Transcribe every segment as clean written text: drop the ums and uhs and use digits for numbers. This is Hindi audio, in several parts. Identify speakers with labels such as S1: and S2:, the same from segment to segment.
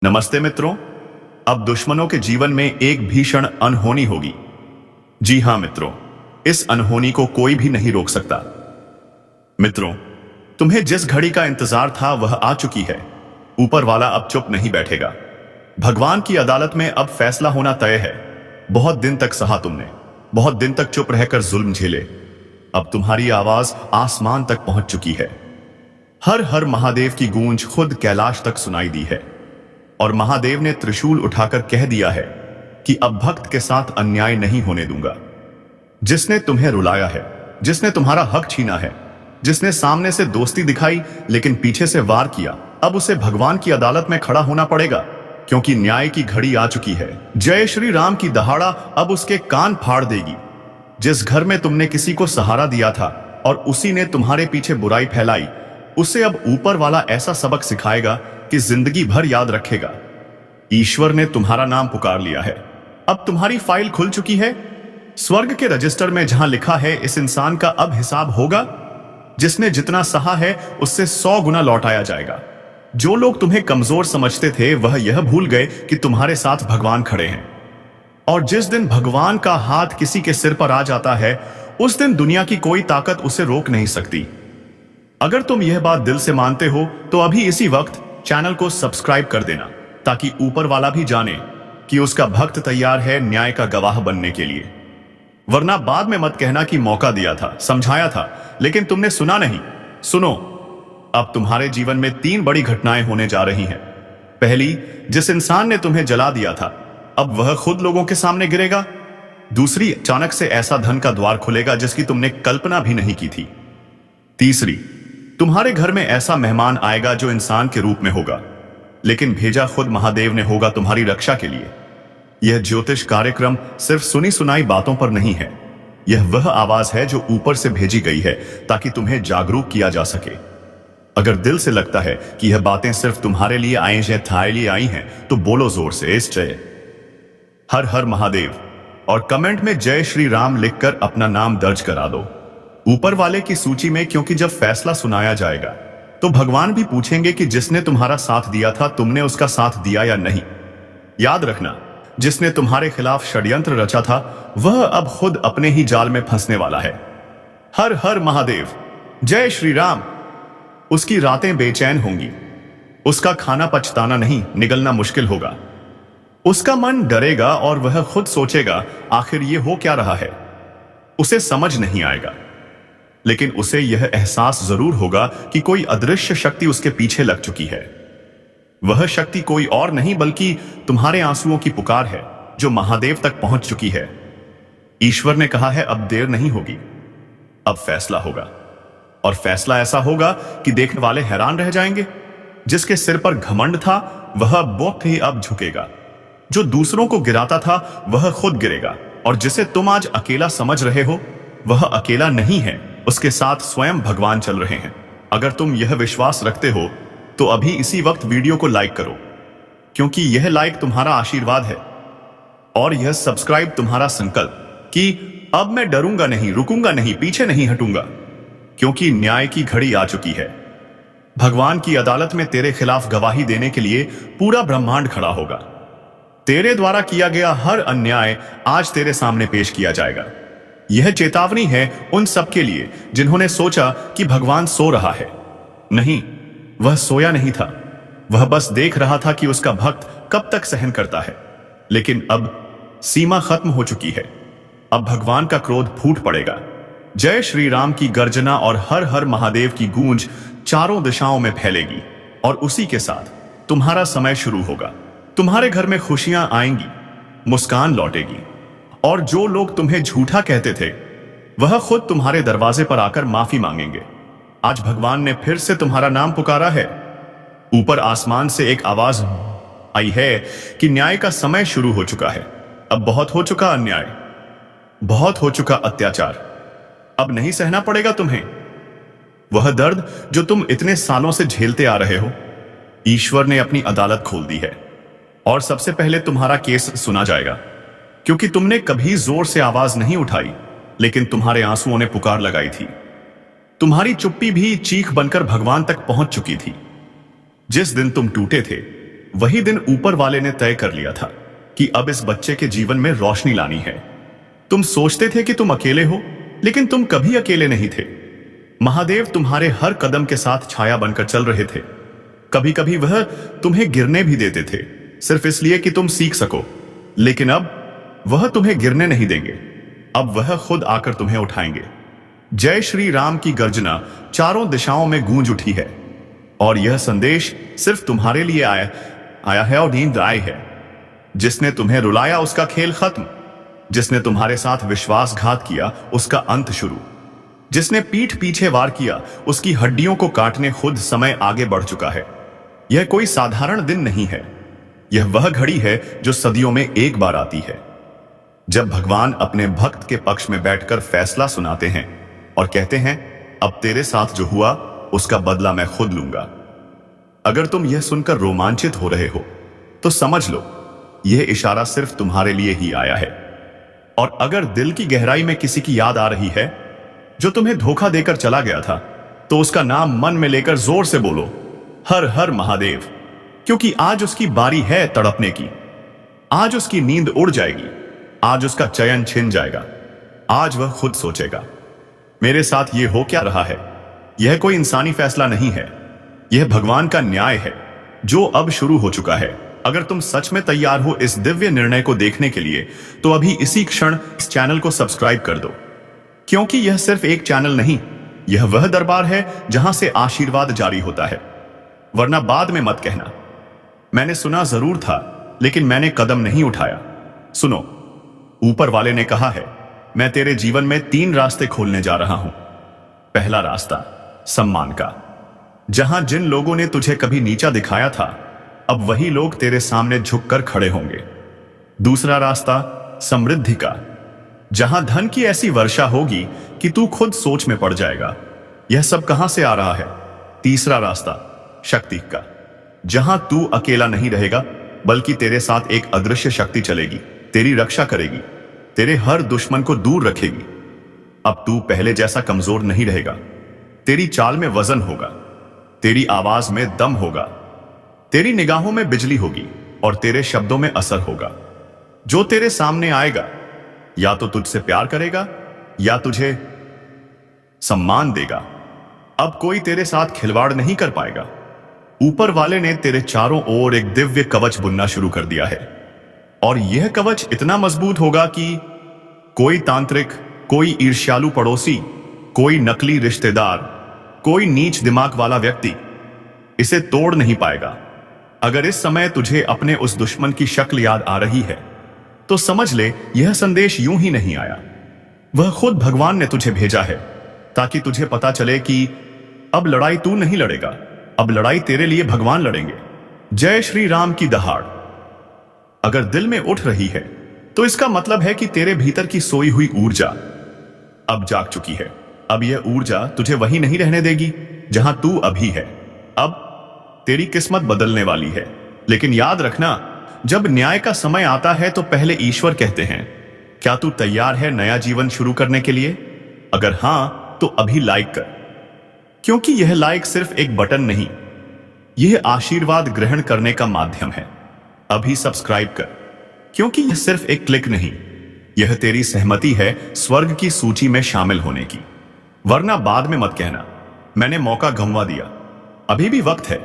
S1: नमस्ते मित्रों। अब दुश्मनों के जीवन में एक भीषण अनहोनी होगी। जी हां मित्रों, इस अनहोनी को कोई भी नहीं रोक सकता। मित्रों, तुम्हें जिस घड़ी का इंतजार था वह आ चुकी है। ऊपर वाला अब चुप नहीं बैठेगा। भगवान की अदालत में अब फैसला होना तय है। बहुत दिन तक सहा तुमने, बहुत दिन तक चुप रहकर जुल्म झेले। अब तुम्हारी आवाज आसमान तक पहुंच चुकी है। हर हर महादेव की गूंज खुद कैलाश तक सुनाई दी है और महादेव ने त्रिशूल उठाकर कह दिया है कि अब भक्त के साथ अन्याय नहीं होने दूंगा। जिसने तुम्हें रुलाया है, जिसने तुम्हारा हक छीना है, जिसने सामने से दोस्ती दिखाई लेकिन पीछे से वार किया, अब उसे भगवान की अदालत में खड़ा होना पड़ेगा, क्योंकि न्याय की घड़ी आ चुकी है। जय श्री राम की दहाड़ा अब उसके कान फाड़ देगी। जिस घर में तुमने किसी को सहारा दिया था और उसी ने तुम्हारे पीछे बुराई फैलाई, उसे अब ऊपर वाला ऐसा सबक सिखाएगा कि जिंदगी भर याद रखेगा। ईश्वर ने तुम्हारा नाम पुकार लिया है। अब तुम्हारी फाइल खुल चुकी है स्वर्ग के रजिस्टर में, जहां लिखा है इस इंसान का अब हिसाब होगा। जिसने जितना सहा है उससे 100 गुना लौटाया जाएगा। जो लोग तुम्हें कमजोर समझते थे वह यह भूल गए कि तुम्हारे साथ भगवान खड़े हैं। और जिस दिन भगवान का हाथ किसी के सिर पर आ जाता है, उस दिन दुनिया की कोई ताकत उसे रोक नहीं सकती। अगर तुम यह बात दिल से मानते हो तो अभी इसी वक्त चैनल को सब्सक्राइब कर देना, ताकि ऊपर वाला भी जाने कि उसका भक्त तैयार है न्याय का गवाह बनने के लिए। वरना बाद में मत कहना कि मौका दिया था, समझाया था, लेकिन तुमने सुना नहीं। सुनो, अब तुम्हारे जीवन में 3 बड़ी घटनाएं होने जा रही हैं। पहली, जिस इंसान ने तुम्हें जला दिया था अब वह खुद लोगों के सामने गिरेगा। दूसरी, अचानक से ऐसा धन का द्वार खुलेगा जिसकी तुमने कल्पना भी नहीं की थी। तीसरी, तुम्हारे घर में ऐसा मेहमान आएगा जो इंसान के रूप में होगा, लेकिन भेजा खुद महादेव ने होगा तुम्हारी रक्षा के लिए। यह ज्योतिष कार्यक्रम सिर्फ सुनी सुनाई बातों पर नहीं है। यह वह आवाज है जो ऊपर से भेजी गई है ताकि तुम्हें जागरूक किया जा सके। अगर दिल से लगता है कि यह बातें सिर्फ तुम्हारे लिए आई हैं, थारे लिए आई हैं, तो बोलो जोर से इस जय हर हर महादेव और कमेंट में जय श्री राम लिखकर अपना नाम दर्ज करा दो ऊपर वाले की सूची में, क्योंकि जब फैसला सुनाया जाएगा तो भगवान भी पूछेंगे कि जिसने तुम्हारा साथ दिया था तुमने उसका साथ दिया या नहीं। याद रखना, जिसने तुम्हारे खिलाफ षड्यंत्र रचा था वह अब खुद अपने ही जाल में फंसने वाला है। हर हर महादेव, जय श्री राम। उसकी रातें बेचैन होंगी, उसका खाना पचताना नहीं, निगलना मुश्किल होगा। उसका मन डरेगा और वह खुद सोचेगा आखिर ये हो क्या रहा है। उसे समझ नहीं आएगा, लेकिन उसे यह एहसास जरूर होगा कि कोई अदृश्य शक्ति उसके पीछे लग चुकी है। वह शक्ति कोई और नहीं बल्कि तुम्हारे आंसुओं की पुकार है जो महादेव तक पहुंच चुकी है। ईश्वर ने कहा है अब देर नहीं होगी, अब फैसला होगा। और फैसला ऐसा होगा कि देखने वाले हैरान रह जाएंगे। जिसके सिर पर घमंड था वह बहुत ही अब झुकेगा। जो दूसरों को गिराता था वह खुद गिरेगा। और जिसे तुम आज अकेला समझ रहे हो वह अकेला नहीं है, उसके साथ स्वयं भगवान चल रहे हैं। अगर तुम यह विश्वास रखते हो तो अभी इसी वक्त वीडियो को लाइक करो, क्योंकि यह लाइक तुम्हारा आशीर्वाद है और यह सब्सक्राइब तुम्हारा संकल्प कि अब मैं डरूंगा नहीं, रुकूंगा नहीं, पीछे नहीं हटूंगा, क्योंकि न्याय की घड़ी आ चुकी है। भगवान की अदालत में तेरे खिलाफ गवाही देने के लिए पूरा ब्रह्मांड खड़ा होगा। तेरे द्वारा किया गया हर अन्याय आज तेरे सामने पेश किया जाएगा। यह चेतावनी है उन सबके लिए जिन्होंने सोचा कि भगवान सो रहा है। नहीं, वह सोया नहीं था, वह बस देख रहा था कि उसका भक्त कब तक सहन करता है। लेकिन अब सीमा खत्म हो चुकी है। अब भगवान का क्रोध फूट पड़ेगा। जय श्री राम की गर्जना और हर हर महादेव की गूंज चारों दिशाओं में फैलेगी और उसी के साथ तुम्हारा समय शुरू होगा। तुम्हारे घर में खुशियां आएंगी, मुस्कान लौटेगी और जो लोग तुम्हें झूठा कहते थे वह खुद तुम्हारे दरवाजे पर आकर माफी मांगेंगे। आज भगवान ने फिर से तुम्हारा नाम पुकारा है। ऊपर आसमान से एक आवाज आई है कि न्याय का समय शुरू हो चुका है। अब बहुत हो चुका अन्याय, बहुत हो चुका अत्याचार, अब नहीं सहना पड़ेगा तुम्हें वह दर्द जो तुम इतने सालों से झेलते आ रहे हो। ईश्वर ने अपनी अदालत खोल दी है और सबसे पहले तुम्हारा केस सुना जाएगा, क्योंकि तुमने कभी जोर से आवाज नहीं उठाई, लेकिन तुम्हारे आंसुओं ने पुकार लगाई थी। तुम्हारी चुप्पी भी चीख बनकर भगवान तक पहुंच चुकी थी। जिस दिन तुम टूटे थे वही दिन ऊपर वाले ने तय कर लिया था कि अब इस बच्चे के जीवन में रोशनी लानी है। तुम सोचते थे कि तुम अकेले हो, लेकिन तुम कभी अकेले नहीं थे। महादेव तुम्हारे हर कदम के साथ छाया बनकर चल रहे थे। कभी कभी वह तुम्हें गिरने भी देते थे, सिर्फ इसलिए कि तुम सीख सको। लेकिन अब वह तुम्हें गिरने नहीं देंगे। अब वह खुद आकर तुम्हें उठाएंगे। जय श्री राम की गर्जना चारों दिशाओं में गूंज उठी है, और यह संदेश सिर्फ तुम्हारे लिए आया है और नींद आई है। जिसने तुम्हें रुलाया उसका खेल खत्म, जिसने तुम्हारे साथ विश्वासघात किया उसका अंत शुरू, जिसने पीठ पीछे वार किया उसकी हड्डियों को काटने खुद समय आगे बढ़ चुका है। यह कोई साधारण दिन नहीं है, यह वह घड़ी है जो सदियों में एक बार आती है, जब भगवान अपने भक्त के पक्ष में बैठकर फैसला सुनाते हैं और कहते हैं, अब तेरे साथ जो हुआ उसका बदला मैं खुद लूंगा। अगर तुम यह सुनकर रोमांचित हो रहे हो तो समझ लो यह इशारा सिर्फ तुम्हारे लिए ही आया है। और अगर दिल की गहराई में किसी की याद आ रही है जो तुम्हें धोखा देकर चला गया था, तो उसका नाम मन में लेकर जोर से बोलो, हर हर महादेव। क्योंकि आज उसकी बारी है तड़पने की। आज उसकी नींद उड़ जाएगी, आज उसका चयन छिन जाएगा, आज वह खुद सोचेगा, मेरे साथ यह हो क्या रहा है। यह कोई इंसानी फैसला नहीं है, यह भगवान का न्याय है जो अब शुरू हो चुका है। अगर तुम सच में तैयार हो इस दिव्य निर्णय को देखने के लिए, तो अभी इसी क्षण इस चैनल को सब्सक्राइब कर दो, क्योंकि यह सिर्फ एक चैनल नहीं, यह वह दरबार है जहां से आशीर्वाद जारी होता है। वरना बाद में मत कहना, मैंने सुना जरूर था लेकिन मैंने कदम नहीं उठाया। सुनो, ऊपर वाले ने कहा है, मैं तेरे जीवन में 3 रास्ते खोलने जा रहा हूं। पहला रास्ता सम्मान का, जहां जिन लोगों ने तुझे कभी नीचा दिखाया था, अब वही लोग तेरे सामने झुककर खड़े होंगे। दूसरा रास्ता समृद्धि का, जहां धन की ऐसी वर्षा होगी कि तू खुद सोच में पड़ जाएगा, यह सब कहां से आ रहा है। तीसरा रास्ता शक्ति का, जहां तू अकेला नहीं रहेगा, बल्कि तेरे साथ एक अदृश्य शक्ति चलेगी, तेरी रक्षा करेगी, तेरे हर दुश्मन को दूर रखेगी। अब तू पहले जैसा कमजोर नहीं रहेगा, तेरी चाल में वजन होगा, तेरी आवाज में दम होगा, तेरी निगाहों में बिजली होगी और तेरे शब्दों में असर होगा। जो तेरे सामने आएगा या तो तुझसे प्यार करेगा या तुझे सम्मान देगा। अब कोई तेरे साथ खिलवाड़ नहीं कर पाएगा। ऊपर वाले ने तेरे चारों ओर एक दिव्य कवच बुनना शुरू कर दिया है, और यह कवच इतना मजबूत होगा कि कोई तांत्रिक, कोई ईर्ष्यालु पड़ोसी, कोई नकली रिश्तेदार, कोई नीच दिमाग वाला व्यक्ति इसे तोड़ नहीं पाएगा। अगर इस समय तुझे अपने उस दुश्मन की शक्ल याद आ रही है, तो समझ ले यह संदेश यूं ही नहीं आया, वह खुद भगवान ने तुझे भेजा है, ताकि तुझे पता चले कि अब लड़ाई तू नहीं लड़ेगा, अब लड़ाई तेरे लिए भगवान लड़ेंगे। जय श्री राम की दहाड़ अगर दिल में उठ रही है, तो इसका मतलब है कि तेरे भीतर की सोई हुई ऊर्जा अब जाग चुकी है। अब यह ऊर्जा तुझे वहीं नहीं रहने देगी जहां तू अभी है। अब तेरी किस्मत बदलने वाली है। लेकिन याद रखना, जब न्याय का समय आता है तो पहले ईश्वर कहते हैं, क्या तू तैयार है नया जीवन शुरू करने के लिए? अगर हां, तो अभी लाइक कर, क्योंकि यह लाइक सिर्फ एक बटन नहीं, यह आशीर्वाद ग्रहण करने का माध्यम है। अभी सब्सक्राइब कर, क्योंकि यह सिर्फ एक क्लिक नहीं, यह तेरी सहमति है स्वर्ग की सूची में शामिल होने की। वरना बाद में मत कहना, मैंने मौका गंवा दिया। अभी भी वक्त है।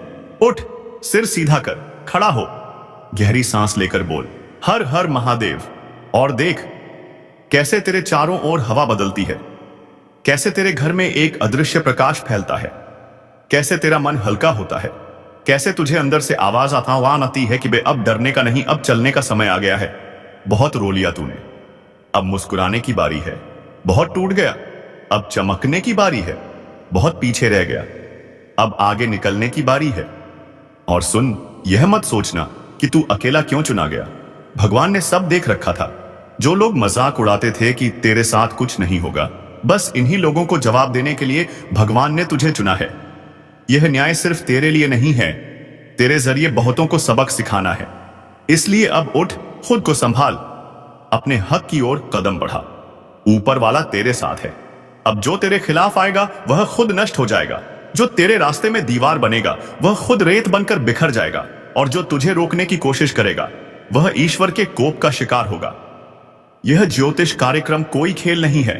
S1: उठ, सिर सीधा कर, खड़ा हो, गहरी सांस लेकर बोल, हर हर महादेव। और देख कैसे तेरे चारों ओर हवा बदलती है, कैसे तेरे घर में एक अदृश्य प्रकाश फैलता है, कैसे तेरा मन हल्का होता है, कैसे तुझे अंदर से आवाज आती है कि बे अब डरने का नहीं, अब चलने का समय आ गया है। बहुत रो लिया तूने, अब मुस्कुराने की बारी है। बहुत टूट गया, अब चमकने की बारी है। बहुत पीछे रह गया, अब आगे निकलने की बारी है। और सुन, यह मत सोचना कि तू अकेला क्यों चुना गया। भगवान ने सब देख रखा था। जो लोग मजाक उड़ाते थे कि तेरे साथ कुछ नहीं होगा, बस इन्हीं लोगों को जवाब देने के लिए भगवान ने तुझे चुना है। यह न्याय सिर्फ तेरे लिए नहीं है, तेरे जरिए बहुतों को सबक सिखाना है। इसलिए अब उठ, खुद को संभाल, अपने हक की ओर कदम बढ़ा। ऊपर वाला तेरे साथ है। अब जो तेरे खिलाफ आएगा वह खुद नष्ट हो जाएगा, जो तेरे रास्ते में दीवार बनेगा वह खुद रेत बनकर बिखर जाएगा। और जो तुझे रोकने की कोशिश करेगा वह ईश्वर के कोप का शिकार होगा। यह ज्योतिष कार्यक्रम कोई खेल नहीं है।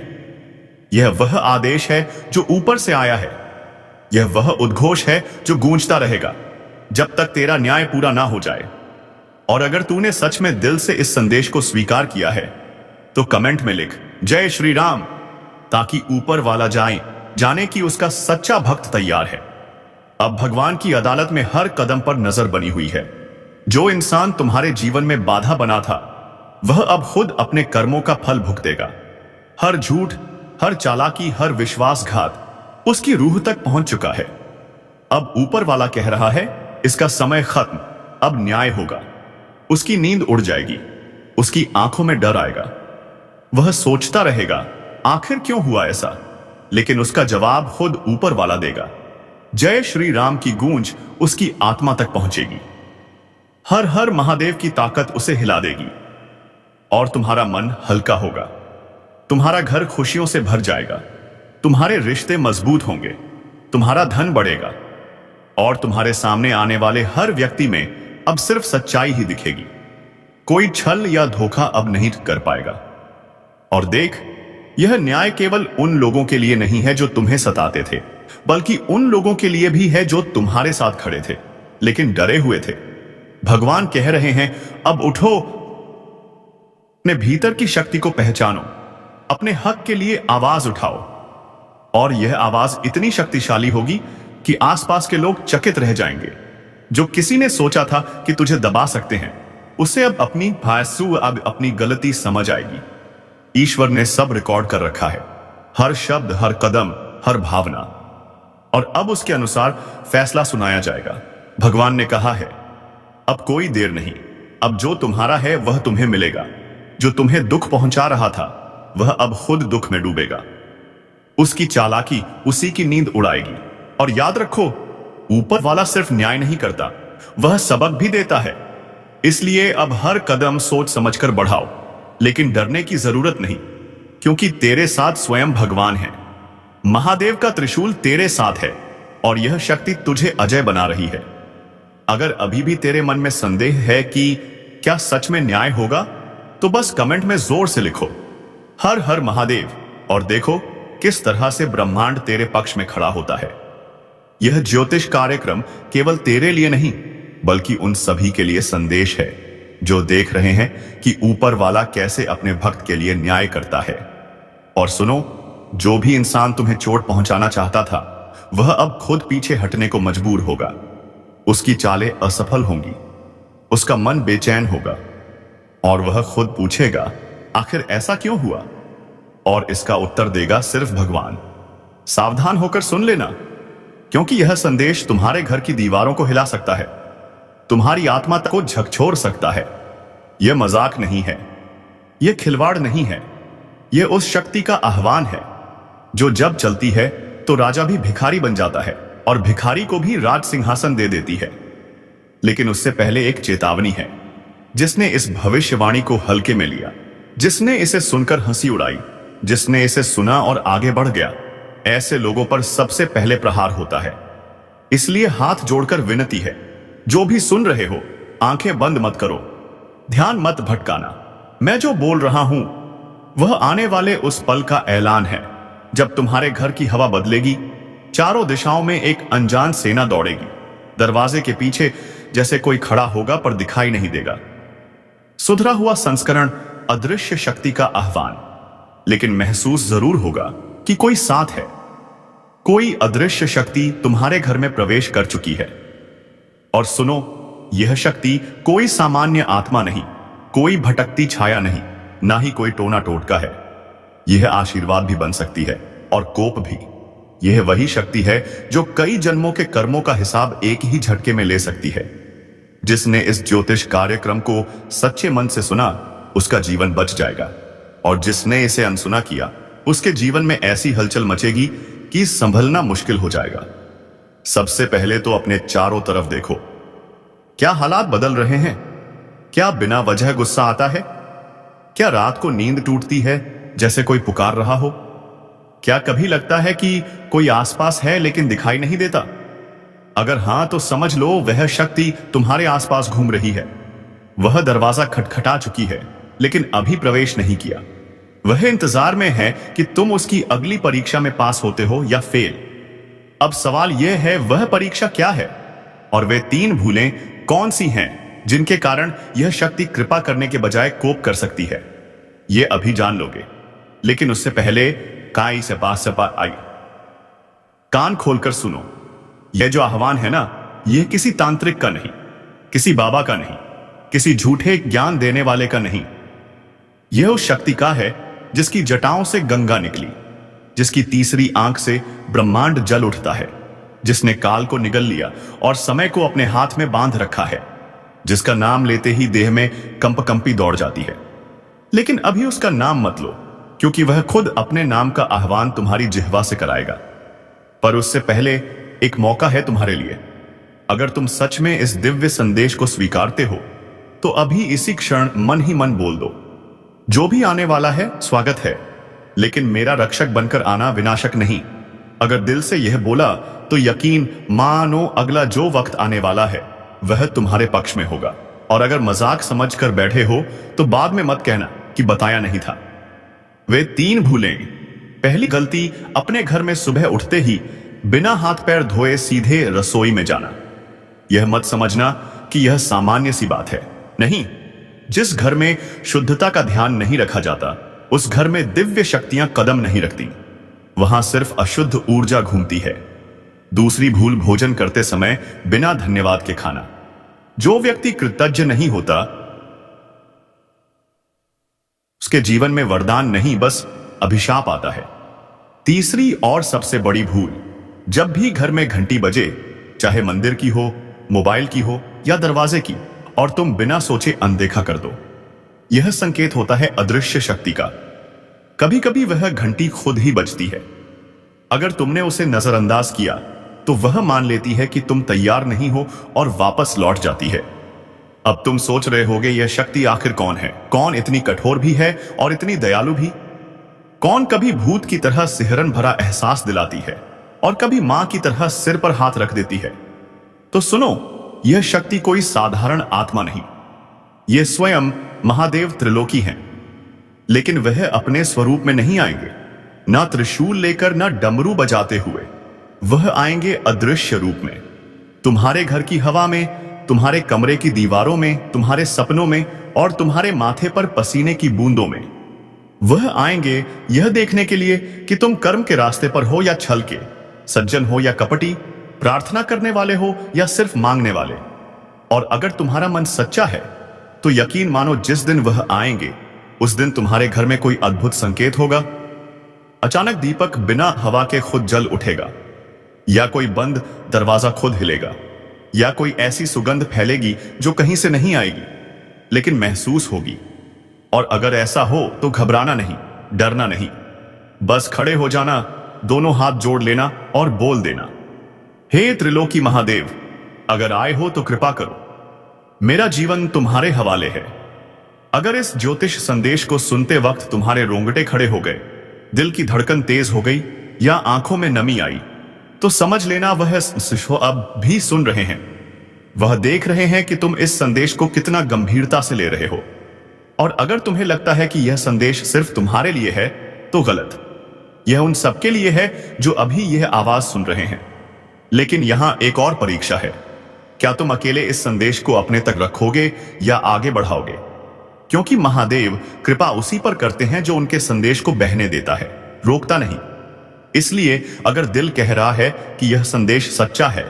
S1: यह वह आदेश है जो ऊपर से आया है। यह वह उद्घोष है जो गूंजता रहेगा जब तक तेरा न्याय पूरा ना हो जाए। और अगर तूने सच में दिल से इस संदेश को स्वीकार किया है तो कमेंट में लिख जय श्री राम, ताकि ऊपर वाला जाने कि उसका सच्चा भक्त तैयार है। अब भगवान की अदालत में हर कदम पर नजर बनी हुई है। जो इंसान तुम्हारे जीवन में बाधा बना था वह अब खुद अपने कर्मों का फल भुगतेगा। हर झूठ, हर चालाकी, हर विश्वासघात उसकी रूह तक पहुंच चुका है। अब ऊपर वाला कह रहा है इसका समय खत्म, अब न्याय होगा। उसकी नींद उड़ जाएगी, उसकी आंखों में डर आएगा। वह सोचता रहेगा आखिर क्यों हुआ ऐसा, लेकिन उसका जवाब खुद ऊपर वाला देगा। जय श्री राम की गूंज उसकी आत्मा तक पहुंचेगी। हर हर महादेव की ताकत उसे हिला देगी और तुम्हारा मन हल्का होगा। तुम्हारा घर खुशियों से भर जाएगा, तुम्हारे रिश्ते मजबूत होंगे, तुम्हारा धन बढ़ेगा और तुम्हारे सामने आने वाले हर व्यक्ति में अब सिर्फ सच्चाई ही दिखेगी। कोई छल या धोखा अब नहीं कर पाएगा। और देख, यह न्याय केवल उन लोगों के लिए नहीं है जो तुम्हें सताते थे, बल्कि उन लोगों के लिए भी है जो तुम्हारे साथ खड़े थे लेकिन डरे हुए थे। भगवान कह रहे हैं अब उठो, अपने भीतर की शक्ति को पहचानो, अपने हक के लिए आवाज उठाओ। और यह आवाज इतनी शक्तिशाली होगी कि आसपास के लोग चकित रह जाएंगे। जो किसी ने सोचा था कि तुझे दबा सकते हैं, उसे अब अपनी भासु, अब अपनी गलती समझ आएगी। ईश्वर ने सब रिकॉर्ड कर रखा है, हर शब्द, हर कदम, हर भावना, और अब उसके अनुसार फैसला सुनाया जाएगा। भगवान ने कहा है अब कोई देर नहीं, अब जो तुम्हारा है वह तुम्हें मिलेगा। जो तुम्हें दुख पहुंचा रहा था वह अब खुद दुख में डूबेगा। उसकी चालाकी उसी की नींद उड़ाएगी। और याद रखो, ऊपर वाला सिर्फ न्याय नहीं करता, वह सबक भी देता है। इसलिए अब हर कदम सोच समझकर बढ़ाओ, लेकिन डरने की जरूरत नहीं, क्योंकि तेरे साथ स्वयं भगवान है। महादेव का त्रिशूल तेरे साथ है और यह शक्ति तुझे अजय बना रही है। अगर अभी भी तेरे मन में संदेह है कि क्या सच में न्याय होगा, तो बस कमेंट में जोर से लिखो हर हर महादेव, और देखो किस तरह से ब्रह्मांड तेरे पक्ष में खड़ा होता है। यह ज्योतिष कार्यक्रम केवल तेरे लिए नहीं, बल्कि उन सभी के लिए संदेश है जो देख रहे हैं कि ऊपर वाला कैसे अपने भक्त के लिए न्याय करता है। और सुनो, जो भी इंसान तुम्हें चोट पहुंचाना चाहता था वह अब खुद पीछे हटने को मजबूर होगा। उसकी चालें असफल होंगी, उसका मन बेचैन होगा और वह खुद पूछेगा आखिर ऐसा क्यों हुआ, और इसका उत्तर देगा सिर्फ भगवान। सावधान होकर सुन लेना, क्योंकि यह संदेश तुम्हारे घर की दीवारों को हिला सकता है, तुम्हारी आत्मा को झकझोर सकता है। यह मजाक नहीं है, यह खिलवाड़ नहीं है, यह उस शक्ति का आह्वान है जो जब चलती है तो राजा भी भिखारी बन जाता है और भिखारी को भी राज सिंहासन दे देती है। लेकिन उससे पहले एक चेतावनी है। जिसने इस भविष्यवाणी को हल्के में लिया, जिसने इसे सुनकर हंसी उड़ाई, जिसने इसे सुना और आगे बढ़ गया, ऐसे लोगों पर सबसे पहले प्रहार होता है। इसलिए हाथ जोड़कर विनती है, जो भी सुन रहे हो, आंखें बंद मत करो, ध्यान मत भटकाना। मैं जो बोल रहा हूं वह आने वाले उस पल का ऐलान है जब तुम्हारे घर की हवा बदलेगी, चारों दिशाओं में एक अनजान सेना दौड़ेगी। दरवाजे के पीछे जैसे कोई खड़ा होगा पर दिखाई नहीं देगा। सुधरा हुआ संस्करण, अदृश्य शक्ति का आह्वान, लेकिन महसूस जरूर होगा कि कोई साथ है। कोई अदृश्य शक्ति तुम्हारे घर में प्रवेश कर चुकी है। और सुनो, यह शक्ति कोई सामान्य आत्मा नहीं, कोई भटकती छाया नहीं, ना ही कोई टोना टोटका है। यह आशीर्वाद भी बन सकती है और कोप भी। यह वही शक्ति है जो कई जन्मों के कर्मों का हिसाब एक ही झटके में ले सकती है। जिसने इस ज्योतिष कार्यक्रम को सच्चे मन से सुना, उसका जीवन बच जाएगा, और जिसने इसे अनसुना किया, उसके जीवन में ऐसी हलचल मचेगी कि संभलना मुश्किल हो जाएगा। सबसे पहले तो अपने चारों तरफ देखो, क्या हालात बदल रहे हैं? क्या बिना वजह गुस्सा आता है? क्या रात को नींद टूटती है जैसे कोई पुकार रहा हो? क्या कभी लगता है कि कोई आसपास है लेकिन दिखाई नहीं देता? अगर हां तो समझ लो वह शक्ति तुम्हारे आसपास घूम रही है। वह दरवाजा खटखटा चुकी है लेकिन अभी प्रवेश नहीं किया। वह इंतजार में है कि तुम उसकी अगली परीक्षा में पास होते हो या फेल। अब सवाल यह है वह परीक्षा क्या है और वे 3 भूलें कौन सी हैं जिनके कारण यह शक्ति कृपा करने के बजाय कोप कर सकती है। यह अभी जान लोगे, लेकिन उससे पहले काई से पास आई। कान खोलकर सुनो। यह जो आह्वान है ना, यह किसी तांत्रिक का नहीं, किसी बाबा का नहीं, किसी झूठे ज्ञान देने वाले का नहीं। यह उस शक्ति का है जिसकी जटाओं से गंगा निकली, जिसकी तीसरी आंख से ब्रह्मांड जल उठता है, जिसने काल को निगल लिया और समय को अपने हाथ में बांध रखा है, जिसका नाम लेते ही देह में कंपकंपी दौड़ जाती है। लेकिन अभी उसका नाम मत लो, क्योंकि वह खुद अपने नाम का आह्वान तुम्हारी जिह्वा से कराएगा। पर उससे पहले एक मौका है तुम्हारे लिए। अगर तुम सच में इस दिव्य संदेश को स्वीकारते हो तो अभी इसी क्षण मन ही मन बोल दो, जो भी आने वाला है स्वागत है, लेकिन मेरा रक्षक बनकर आना, विनाशक नहीं। अगर दिल से यह बोला तो यकीन मानो अगला जो वक्त आने वाला है वह तुम्हारे पक्ष में होगा। और अगर मजाक समझकर बैठे हो तो बाद में मत कहना कि बताया नहीं था। वे 3 भूलें। पहली गलती, अपने घर में सुबह उठते ही बिना हाथ पैर धोए सीधे रसोई में जाना। यह मत समझना कि यह सामान्य सी बात है, नहीं। जिस घर में शुद्धता का ध्यान नहीं रखा जाता उस घर में दिव्य शक्तियां कदम नहीं रखती, वहां सिर्फ अशुद्ध ऊर्जा घूमती है। दूसरी भूल, भोजन करते समय बिना धन्यवाद के खाना। जो व्यक्ति कृतज्ञ नहीं होता उसके जीवन में वरदान नहीं बस अभिशाप आता है। तीसरी और सबसे बड़ी भूल, जब भी घर में घंटी बजे, चाहे मंदिर की हो, मोबाइल की हो या दरवाजे की, और तुम बिना सोचे अनदेखा कर दो, यह संकेत होता है अदृश्य शक्ति का। कभी कभी वह घंटी खुद ही बजती है। अगर तुमने उसे नजरअंदाज किया तो वह मान लेती है कि तुम तैयार नहीं हो और वापस लौट जाती है। अब तुम सोच रहे होगे यह शक्ति आखिर कौन है? कौन इतनी कठोर भी है और इतनी दयालु भी? कौन कभी भूत की तरह सिहरन भरा एहसास दिलाती है और कभी मां की तरह सिर पर हाथ रख देती है? तो सुनो, यह शक्ति कोई साधारण आत्मा नहीं, यह स्वयं महादेव त्रिलोकी हैं। लेकिन वह अपने स्वरूप में नहीं आएंगे, ना त्रिशूल लेकर, ना डमरू बजाते हुए। वह आएंगे अदृश्य रूप में, तुम्हारे घर की हवा में, तुम्हारे कमरे की दीवारों में, तुम्हारे सपनों में और तुम्हारे माथे पर पसीने की बूंदों में। वह आएंगे यह देखने के लिए कि तुम कर्म के रास्ते पर हो या छल के, सज्जन हो या कपटी, प्रार्थना करने वाले हो या सिर्फ मांगने वाले। और अगर तुम्हारा मन सच्चा है तो यकीन मानो जिस दिन वह आएंगे उस दिन तुम्हारे घर में कोई अद्भुत संकेत होगा। अचानक दीपक बिना हवा के खुद जल उठेगा, या कोई बंद दरवाजा खुद हिलेगा, या कोई ऐसी सुगंध फैलेगी जो कहीं से नहीं आएगी लेकिन महसूस होगी। और अगर ऐसा हो तो घबराना नहीं, डरना नहीं, बस खड़े हो जाना, दोनों हाथ जोड़ लेना और बोल देना, हे त्रिलोकी महादेव, अगर आए हो तो कृपा करो, मेरा जीवन तुम्हारे हवाले है। अगर इस ज्योतिष संदेश को सुनते वक्त तुम्हारे रोंगटे खड़े हो गए, दिल की धड़कन तेज हो गई या आंखों में नमी आई, तो समझ लेना वह शिशु अब भी सुन रहे हैं। वह देख रहे हैं कि तुम इस संदेश को कितना गंभीरता से ले रहे हो। और अगर तुम्हें लगता है कि यह संदेश सिर्फ तुम्हारे लिए है तो गलत। यह उन सबके लिए है जो अभी यह आवाज सुन रहे हैं। लेकिन यहां एक और परीक्षा है, क्या तुम अकेले इस संदेश को अपने तक रखोगे या आगे बढ़ाओगे? क्योंकि महादेव कृपा उसी पर करते हैं जो उनके संदेश को बहने देता है, रोकता नहीं। इसलिए अगर दिल कह रहा है कि यह संदेश सच्चा है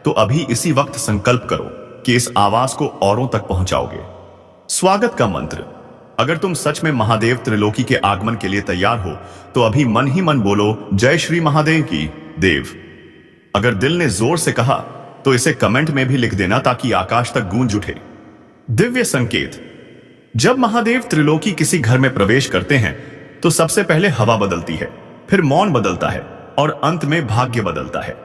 S1: तो अभी इसी वक्त संकल्प करो कि इस आवाज को औरों तक पहुंचाओगे। स्वागत का मंत्र। अगर तुम सच में महादेव त्रिलोकी के आगमन के लिए तैयार हो तो अभी मन ही मन बोलो, जय श्री महादेव की देव। अगर दिल ने जोर से कहा तो इसे कमेंट में भी लिख देना ताकि आकाश तक गूंज उठे। दिव्य संकेत। जब महादेव त्रिलोकी किसी घर में प्रवेश करते हैं तो सबसे पहले हवा बदलती है, फिर मौन बदलता है और अंत में भाग्य बदलता है।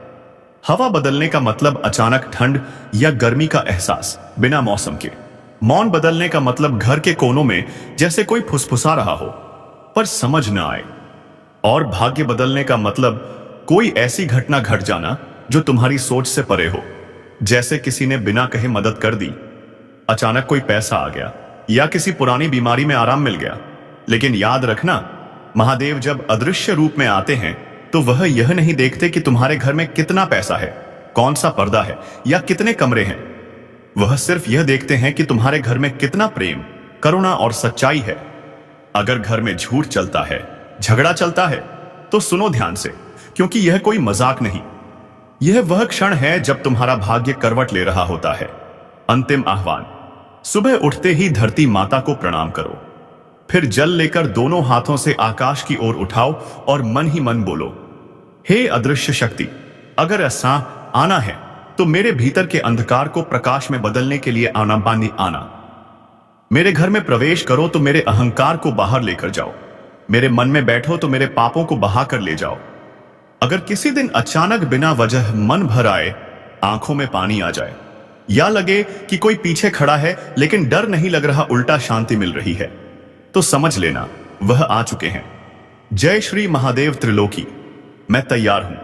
S1: हवा बदलने का मतलब अचानक ठंड या गर्मी का एहसास बिना मौसम के। मौन बदलने का मतलब घर के कोनों में जैसे कोई फुसफुसा रहा हो पर समझ न आए। और भाग्य बदलने का मतलब कोई ऐसी घटना घट जाना जो तुम्हारी सोच से परे हो। जैसे किसी ने बिना कहे मदद कर दी, अचानक कोई पैसा आ गया, या किसी पुरानी बीमारी में आराम मिल गया। लेकिन याद रखना, महादेव जब अदृश्य रूप में आते हैं तो वह यह नहीं देखते कि तुम्हारे घर में कितना पैसा है, कौन सा पर्दा है या कितने कमरे हैं। वह सिर्फ यह देखते हैं कि तुम्हारे घर में कितना प्रेम, करुणा और सच्चाई है। अगर घर में झूठ चलता है, झगड़ा चलता है, तो सुनो ध्यान से, क्योंकि यह कोई मजाक नहीं। यह वह क्षण है जब तुम्हारा भाग्य करवट ले रहा होता है। अंतिम आह्वान, सुबह उठते ही धरती माता को प्रणाम करो, फिर जल लेकर दोनों हाथों से आकाश की ओर उठाओ और मन ही मन बोलो, हे अदृश्य शक्ति, अगर ऐसा आना है तो मेरे भीतर के अंधकार को प्रकाश में बदलने के लिए आना बानी आना। मेरे घर में प्रवेश करो तो मेरे अहंकार को बाहर लेकर जाओ, मेरे मन में बैठो तो मेरे पापों को बहा कर ले जाओ। अगर किसी दिन अचानक बिना वजह मन भर आए, आंखों में पानी आ जाए, या लगे कि कोई पीछे खड़ा है लेकिन डर नहीं लग रहा, उल्टा शांति मिल रही है, तो समझ लेना वह आ चुके हैं। जय श्री महादेव त्रिलोकी, मैं तैयार हूं।